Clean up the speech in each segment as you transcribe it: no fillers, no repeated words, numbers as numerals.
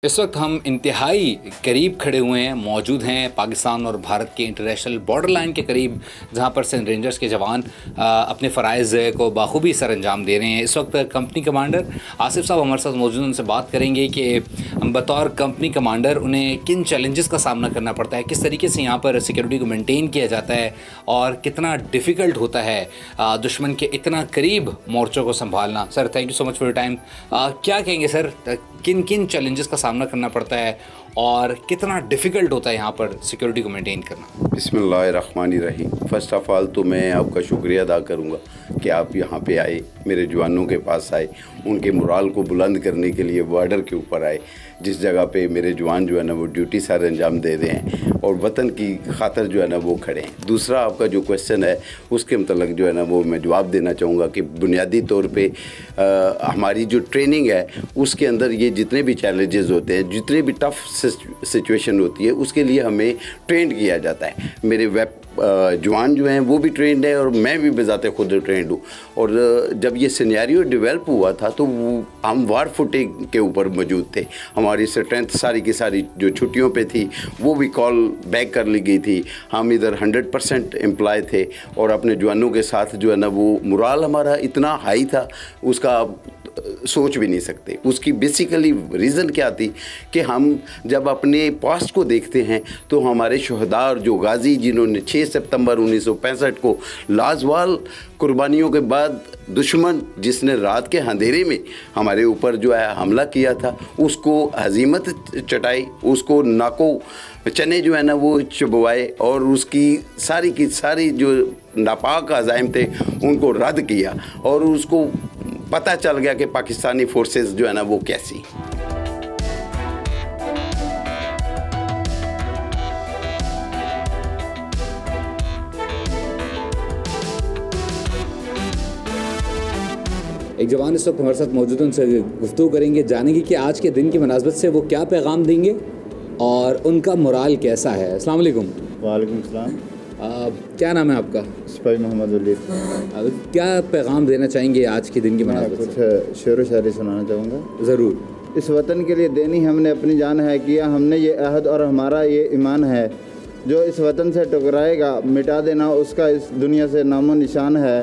इस वक्त हम इंतहाई करीब खड़े हुए हैं, मौजूद हैं पाकिस्तान और भारत के इंटरनेशनल बॉर्डर लाइन के करीब, जहां पर सिंध रेंजर्स के जवान अपने फ़राइज़ को बाखूबी सर अंजाम दे रहे हैं। इस वक्त कंपनी कमांडर आसिफ साहब हमारे साथ मौजूद हैं, उनसे बात करेंगे कि बतौर कंपनी कमांडर उन्हें किन चैलेंजेस का सामना करना पड़ता है, किस तरीके से यहाँ पर सिक्योरिटी को मेनटेन किया जाता है और कितना डिफ़िकल्ट होता है दुश्मन के इतना करीब मोर्चों को संभालना। Sir, thank you so much for your time. क्या कहेंगे सर, किन किन चैलेंजेस का सामना करना पड़ता है और कितना डिफ़िकल्ट होता है यहाँ पर सिक्योरिटी को मेंटेन करना? बिस्मिल्लाहिर्रहमानिर्रहीम। फ़र्स्ट ऑफ़ ऑल तो मैं आपका शुक्रिया अदा करूँगा कि आप यहाँ पे आए, मेरे जवानों के पास आए, उनके मोराल को बुलंद करने के लिए बॉर्डर के ऊपर आए, जिस जगह पे मेरे जवान जो है ना वो ड्यूटी सर अंजाम दे रहे हैं और वतन की खातिर जो है ना वो खड़े हैं। दूसरा आपका जो क्वेश्चन है उसके मतलब जो है ना वो मैं जवाब देना चाहूँगा कि बुनियादी तौर पे हमारी जो ट्रेनिंग है उसके अंदर ये जितने भी चैलेंजेस होते हैं, जितने भी टफ़ सिचुएशन होती है, उसके लिए हमें ट्रेंड किया जाता है। मेरे वेब जवान जो हैं वो भी ट्रेंड है और मैं भी बजाते खुद ट्रेंड हूँ। और जब ये सिनेरियो डेवलप हुआ था तो हम वार फुटेज के ऊपर मौजूद थे। हमारी स्ट्रेंथ सारी की सारी जो छुट्टियों पे थी वो भी कॉल बैक कर ली गई थी। हम इधर 100% एम्प्लॉय थे और अपने जवानों के साथ जो है ना वो मोराल हमारा इतना हाई था, उसका आप सोच भी नहीं सकते। उसकी बेसिकली रीज़न क्या थी कि हम जब अपने पास्ट को देखते हैं तो हमारे शहदा और जो गाजी जिन्होंने 6 सितंबर 1965 को लाजवाल कुर्बानियों के बाद दुश्मन जिसने रात के अंधेरे में हमारे ऊपर जो है हमला किया था, उसको हजीमत चटाई, उसको नाको चने जो है ना वो चुबवाए और उसकी सारी की सारी जो नापाक अज़ाइम थे उनको रद्द किया और उसको पता चल गया कि पाकिस्तानी फोर्सेस जो है ना वो कैसी। एक जवान इस वक्त हमारे साथ मौजूद, उनसे गुफ्तगू करेंगे, जानेंगे कि आज के दिन की मुनासबत से वो क्या पैगाम देंगे और उनका मोराल कैसा है। अस्सलाम वालेकुम। वालेकुम सलाम। क्या नाम है आपका? सिपाही मोहम्मद अली। क्या पैगाम देना चाहेंगे आज के दिन की मुनासबत से? कुछ शेर व शायरी सुनाना चाहूँगा। ज़रूर। इस वतन के लिए देनी हमने अपनी जान है, किया हमने ये अहद और हमारा ये ईमान है। जो इस वतन से टकराएगा मिटा देना उसका इस दुनिया से नामो निशान है।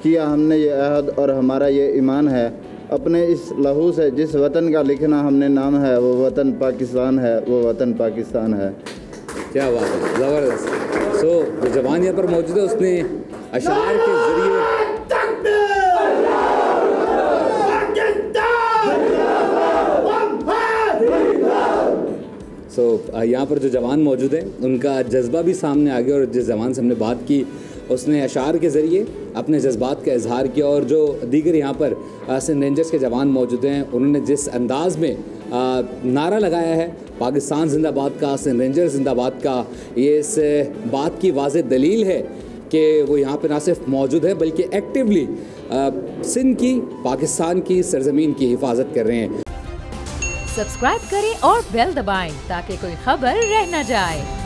किया हमने ये अहद और हमारा ये ईमान है। अपने इस लहू से जिस वतन का लिखना हमने नाम है, वो वतन पाकिस्तान है, वो वतन पाकिस्तान है। क्या बात है, ज़बरदस्त। जो जवान यहाँ पर मौजूद है उसने अशार के ज़रिए यहाँ पर जो जवान मौजूद हैं उनका जज्बा भी सामने आ गया और जिस जवान से हमने बात की उसने अशार के ज़रिए अपने जज्बात का इजहार किया। और जो दीगर यहाँ पर सिंध रेंजर्स के जवान मौजूद हैं उन्होंने जिस अंदाज में नारा लगाया है पाकिस्तान जिंदाबाद का, सिंध रेंजर्स जिंदाबाद का, ये इस बात की वाज़ेह दलील है कि वो यहाँ पर ना सिर्फ मौजूद है बल्कि एक्टिवली सिंध की, पाकिस्तान की सरजमीन की हिफाजत कर रहे हैं। सब्सक्राइब करें और बेल दबाएं ताकि कोई खबर रह न जाए।